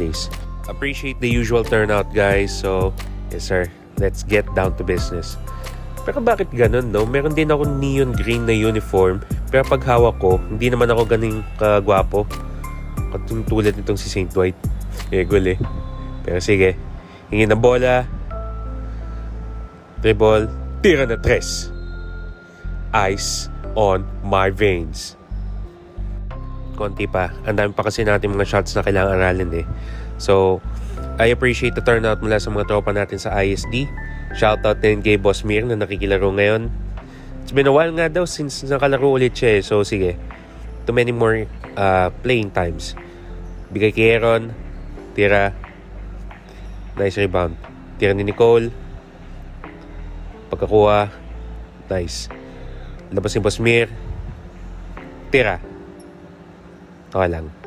days. Appreciate the usual turnout, guys. So, yes sir, let's get down to business. Pero bakit ganun, no? Meron din ako neon green na uniform, pero pag hawak ko, hindi naman ako ganing kagwapo. Tulad nitong si Saint White. Egol eh. Pero sige, hingin ng bola, dribble, tira na tres. Ice on my veins. Konti pa. Ang dami pa kasi natin mga shots na kailangan aralin eh. So, I appreciate the turnout mula sa mga tropa natin sa ISD. Shoutout din kay Boss Mir na nakikilaro ngayon. It's been a while nga daw since nakalaro ulit siya eh. So, sige. Too many more playing times. Bigay kay Aaron. Tira. Nice rebound. Tira ni Nicole. Pagkakuha. Nice. Labas ni Boss Mir. Tira. Okay lang.